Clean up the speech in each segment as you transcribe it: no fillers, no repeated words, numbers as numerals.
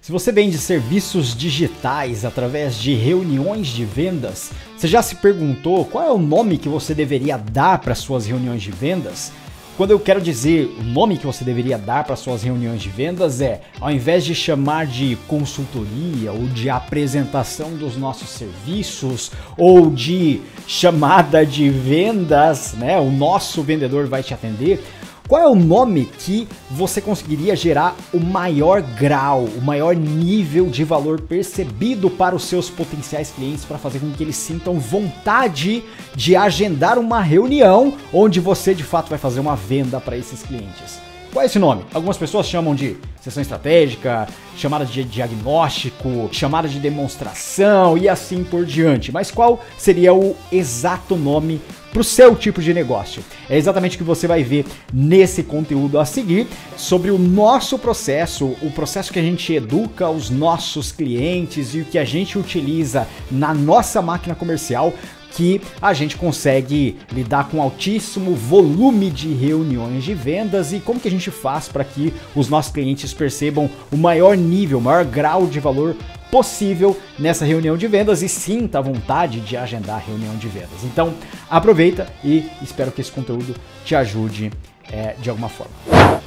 Se você vende serviços digitais através de reuniões de vendas, você já se perguntou qual é o nome que você deveria dar para suas reuniões de vendas? Quando eu quero dizer o nome que você deveria dar para suas reuniões de vendas ao invés de chamar de consultoria ou de apresentação dos nossos serviços ou de chamada de vendas, né? O nosso vendedor vai te atender. Qual é o nome que você conseguiria gerar o maior grau, o maior nível de valor percebido para os seus potenciais clientes para fazer com que eles sintam vontade de agendar uma reunião onde você de fato vai fazer uma venda para esses clientes? Qual é esse nome? Algumas pessoas chamam de sessão estratégica, chamada de diagnóstico, chamada de demonstração e assim por diante. Mas qual seria o exato nome para o seu tipo de negócio? É exatamente o que você vai ver nesse conteúdo a seguir sobre o nosso processo, o processo que a gente educa os nossos clientes e o que a gente utiliza na nossa máquina comercial, que a gente consegue lidar com altíssimo volume de reuniões de vendas e como que a gente faz para que os nossos clientes percebam o maior nível, o maior grau de valor possível nessa reunião de vendas e sinta a vontade de agendar a reunião de vendas. Então aproveita e espero que esse conteúdo te ajude de alguma forma.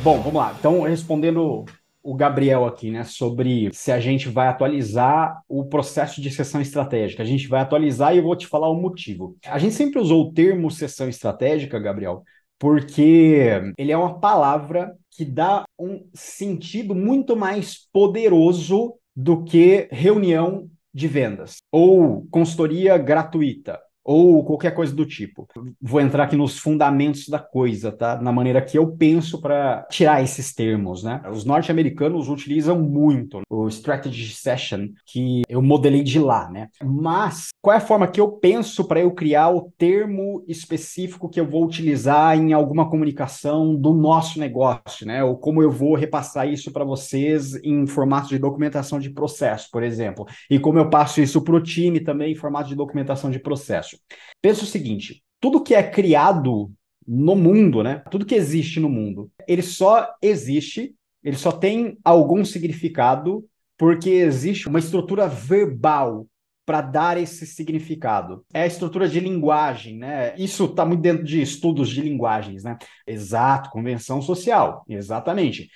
Bom, vamos lá. Então, respondendo o Gabriel aqui, né, sobre se a gente vai atualizar o processo de sessão estratégica. A gente vai atualizar e eu vou te falar o motivo. A gente sempre usou o termo sessão estratégica, Gabriel, porque ele é uma palavra que dá um sentido muito mais poderoso do que reunião de vendas ou consultoria gratuita ou qualquer coisa do tipo. Vou entrar aqui nos fundamentos da coisa, tá? Na maneira que eu penso para tirar esses termos, né? Os norte-americanos utilizam muito o Strategy Session, que eu modelei de lá, né? Mas qual é a forma que eu penso para eu criar o termo específico que eu vou utilizar em alguma comunicação do nosso negócio, né? Ou como eu vou repassar isso para vocês em formato de documentação de processo, por exemplo. E como eu passo isso para o time também em formato de documentação de processo. Pensa o seguinte, tudo que é criado no mundo, né? Tudo que existe no mundo, ele só existe, ele só tem algum significado porque existe uma estrutura verbal para dar esse significado. É a estrutura de linguagem, né? Isso está muito dentro de estudos de linguagens, né? Exato, convenção social, exatamente.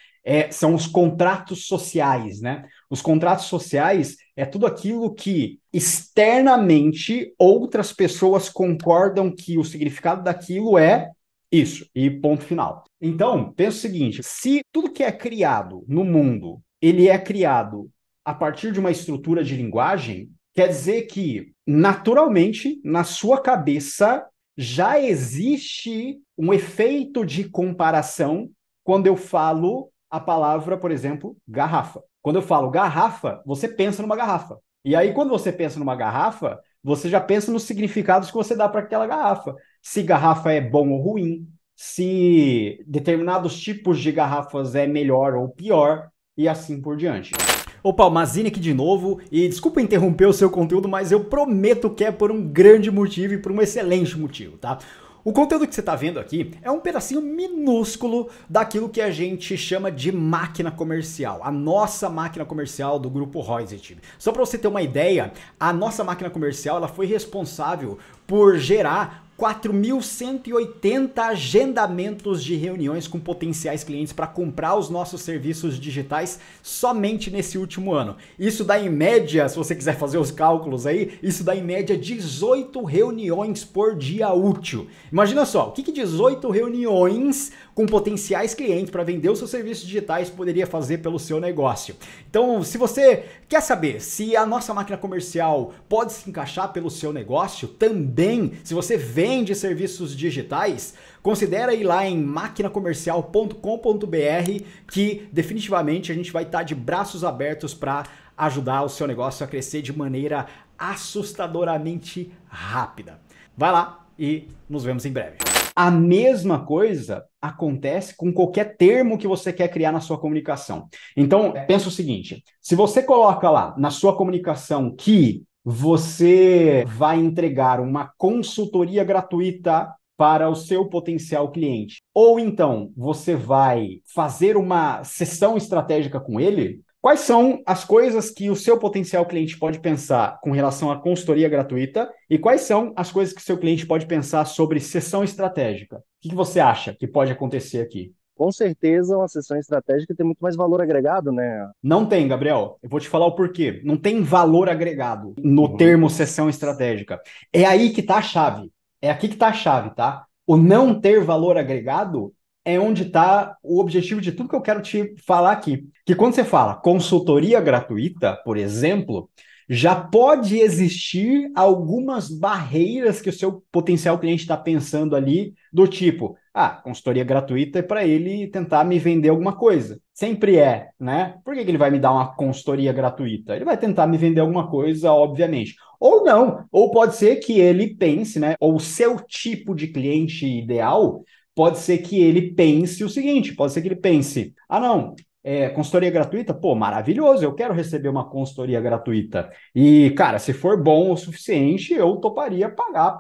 São os contratos sociais, né? Os contratos sociais é tudo aquilo que externamente outras pessoas concordam que o significado daquilo é isso, e ponto final. Então, pensa o seguinte, se tudo que é criado no mundo, ele é criado a partir de uma estrutura de linguagem, quer dizer que, naturalmente, na sua cabeça, já existe um efeito de comparação quando eu falo a palavra, por exemplo, garrafa. Quando eu falo garrafa, você pensa numa garrafa. E aí, quando você pensa numa garrafa, você já pensa nos significados que você dá para aquela garrafa. Se garrafa é bom ou ruim, se determinados tipos de garrafas é melhor ou pior, e assim por diante. Opa, Mazini aqui de novo, e desculpa interromper o seu conteúdo, mas eu prometo que é por um grande motivo e por um excelente motivo, tá? O conteúdo que você está vendo aqui é um pedacinho minúsculo daquilo que a gente chama de máquina comercial, a nossa máquina comercial do grupo Royset. Só para você ter uma ideia, a nossa máquina comercial ela foi responsável por gerar 4.180 agendamentos de reuniões com potenciais clientes para comprar os nossos serviços digitais somente nesse último ano. Isso dá em média, se você quiser fazer os cálculos aí, isso dá em média 18 reuniões por dia útil. Imagina só, o que 18 reuniões com potenciais clientes para vender os seus serviços digitais poderia fazer pelo seu negócio. Então, se você quer saber se a nossa máquina comercial pode se encaixar pelo seu negócio, também, se você vende serviços digitais, considera ir lá em maquinacomercial.com.br que definitivamente a gente vai estar de braços abertos para ajudar o seu negócio a crescer de maneira assustadoramente rápida. Vai lá e nos vemos em breve. A mesma coisa acontece com qualquer termo que você quer criar na sua comunicação. Então, pensa o seguinte, se você coloca lá na sua comunicação que você vai entregar uma consultoria gratuita para o seu potencial cliente, ou então você vai fazer uma sessão estratégica com ele, Quais são as coisas que o seu potencial cliente pode pensar com relação à consultoria gratuita e quais são as coisas que o seu cliente pode pensar sobre sessão estratégica? O que você acha que pode acontecer aqui? Com certeza, uma sessão estratégica tem muito mais valor agregado, né? Não tem, Gabriel. Eu vou te falar o porquê. Não tem valor agregado no Uhum. termo sessão estratégica. É aí que está a chave. É aqui que está a chave, tá? O não ter valor agregado é onde está o objetivo de tudo que eu quero te falar aqui. Que quando você fala consultoria gratuita, por exemplo, já pode existir algumas barreiras que o seu potencial cliente está pensando ali, do tipo, consultoria gratuita é para ele tentar me vender alguma coisa. Sempre é, né? Por que ele vai me dar uma consultoria gratuita? Ele vai tentar me vender alguma coisa, obviamente. Ou não, ou pode ser que ele pense, né? Ou o seu tipo de cliente ideal pode ser que ele pense o seguinte: pode ser que ele pense, não, consultoria gratuita, pô, maravilhoso, eu quero receber uma consultoria gratuita. E, cara, se for bom o suficiente, eu toparia pagar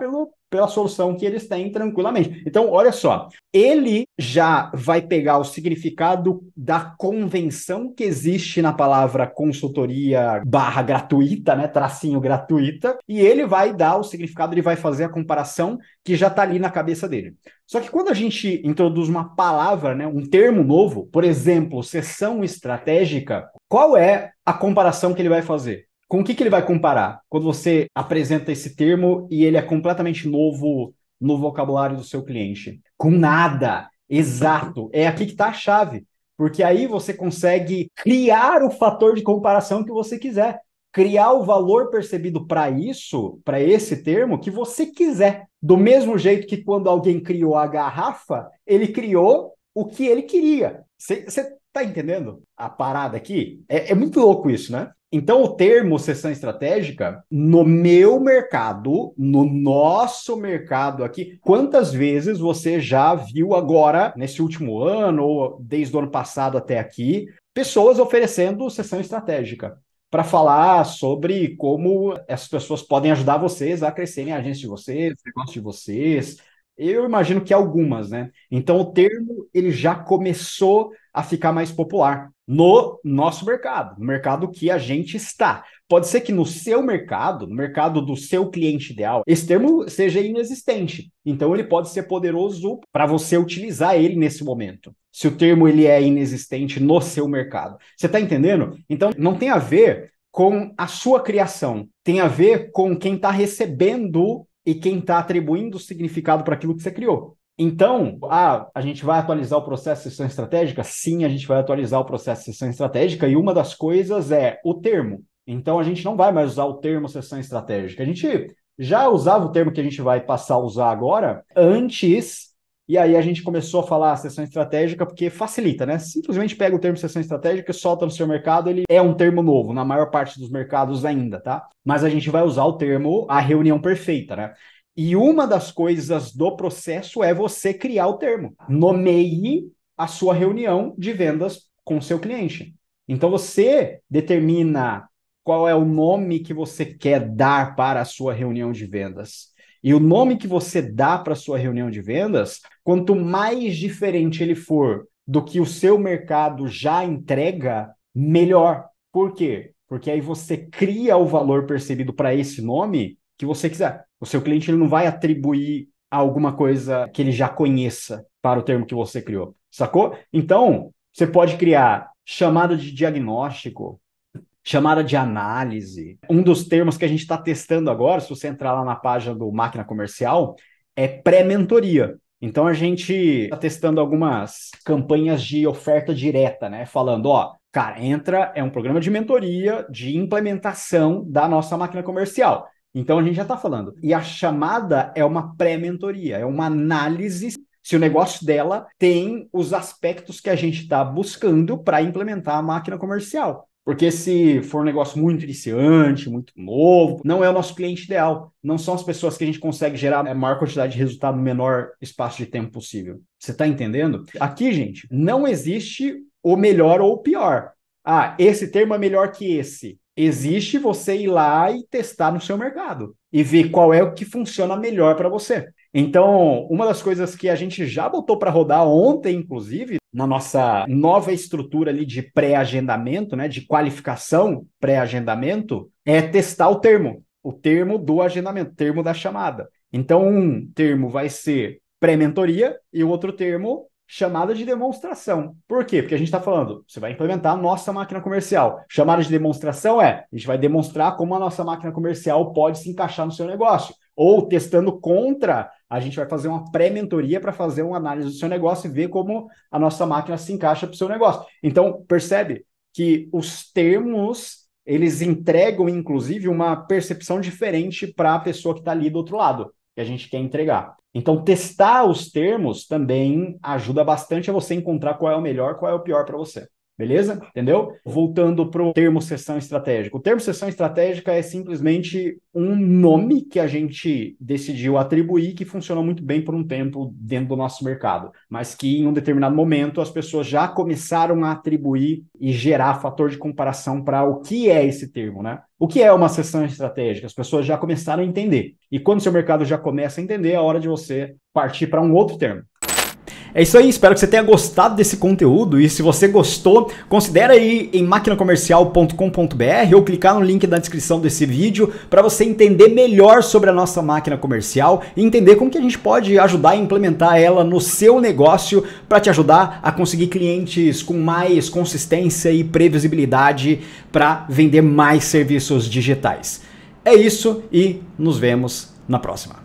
pela solução que eles têm tranquilamente. Então, olha só, ele já vai pegar o significado da convenção que existe na palavra consultoria barra gratuita, né, tracinho gratuita, e ele vai dar o significado, ele vai fazer a comparação que já está ali na cabeça dele. Só que quando a gente introduz uma palavra, né, um termo novo, por exemplo, sessão estratégica, qual é a comparação que ele vai fazer? Com o que ele vai comparar quando você apresenta esse termo e ele é completamente novo no vocabulário do seu cliente? Com nada. Exato. É aqui que está a chave. Porque aí você consegue criar o fator de comparação que você quiser. Criar o valor percebido para isso, para esse termo, que você quiser. Do mesmo jeito que quando alguém criou a garrafa, ele criou o que ele queria. Você está entendendo a parada aqui? É muito louco isso, né? Então, o termo sessão estratégica, no meu mercado, no nosso mercado aqui, quantas vezes você já viu agora, nesse último ano, ou desde o ano passado até aqui, pessoas oferecendo sessão estratégica para falar sobre como essas pessoas podem ajudar vocês a crescerem a agência de vocês, o negócio de vocês. Eu imagino que algumas, né? Então, o termo ele já começou a ficar mais popular no nosso mercado, no mercado que a gente está. Pode ser que no seu mercado, no mercado do seu cliente ideal, esse termo seja inexistente. Então ele pode ser poderoso para você utilizar ele nesse momento. Se o termo ele é inexistente no seu mercado. Você está entendendo? Então não tem a ver com a sua criação, tem a ver com quem está recebendo e quem está atribuindo significado para aquilo que você criou. Então, a gente vai atualizar o processo de sessão estratégica? Sim, a gente vai atualizar o processo de sessão estratégica e uma das coisas é o termo. Então, a gente não vai mais usar o termo sessão estratégica. A gente já usava o termo que a gente vai passar a usar agora antes, e aí a gente começou a falar sessão estratégica porque facilita, né? Simplesmente pega o termo sessão estratégica, solta no seu mercado, ele é um termo novo, na maior parte dos mercados ainda, tá? Mas a gente vai usar o termo a reunião perfeita, né? E uma das coisas do processo é você criar o termo. Nomeie a sua reunião de vendas com o seu cliente. Então você determina qual é o nome que você quer dar para a sua reunião de vendas. E o nome que você dá para a sua reunião de vendas, quanto mais diferente ele for do que o seu mercado já entrega, melhor. Por quê? Porque aí você cria o valor percebido para esse nome que você quiser. O seu cliente ele não vai atribuir alguma coisa que ele já conheça para o termo que você criou, sacou? Então, você pode criar chamada de diagnóstico, chamada de análise. Um dos termos que a gente está testando agora, se você entrar lá na página do Máquina Comercial, é pré-mentoria. Então a gente está testando algumas campanhas de oferta direta, né? Falando, cara, entra, é um programa de mentoria, de implementação da nossa máquina comercial. Então a gente já está falando. E a chamada é uma pré-mentoria, é uma análise se o negócio dela tem os aspectos que a gente está buscando para implementar a máquina comercial. Porque se for um negócio muito iniciante, muito novo, não é o nosso cliente ideal. Não são as pessoas que a gente consegue gerar a maior quantidade de resultado no menor espaço de tempo possível. Você está entendendo? Aqui, gente, não existe o melhor ou o pior. Esse termo é melhor que esse. Existe você ir lá e testar no seu mercado e ver qual é o que funciona melhor para você. Então, uma das coisas que a gente já botou para rodar ontem, inclusive, na nossa nova estrutura ali de pré-agendamento, né, de qualificação pré-agendamento, é testar o termo do agendamento, o termo da chamada. Então, um termo vai ser pré-mentoria e o outro termo chamada de demonstração. Por quê? Porque a gente está falando, você vai implementar a nossa máquina comercial. Chamada de demonstração a gente vai demonstrar como a nossa máquina comercial pode se encaixar no seu negócio. Ou testando contra, a gente vai fazer uma pré-mentoria para fazer uma análise do seu negócio e ver como a nossa máquina se encaixa para o seu negócio. Então, percebe que os termos, eles entregam, inclusive, uma percepção diferente para a pessoa que está ali do outro lado, que a gente quer entregar. Então, testar os termos também ajuda bastante a você encontrar qual é o melhor, qual é o pior para você. Beleza? Entendeu? Voltando para o termo sessão estratégica. O termo sessão estratégica é simplesmente um nome que a gente decidiu atribuir que funcionou muito bem por um tempo dentro do nosso mercado, mas que em um determinado momento as pessoas já começaram a atribuir e gerar fator de comparação para o que é esse termo, né? O que é uma sessão estratégica? As pessoas já começaram a entender. E quando o seu mercado já começa a entender, é a hora de você partir para um outro termo. É isso aí, espero que você tenha gostado desse conteúdo e se você gostou, considere ir em maquinacomercial.com.br ou clicar no link na descrição desse vídeo para você entender melhor sobre a nossa máquina comercial e entender como que a gente pode ajudar a implementar ela no seu negócio para te ajudar a conseguir clientes com mais consistência e previsibilidade para vender mais serviços digitais. É isso e nos vemos na próxima.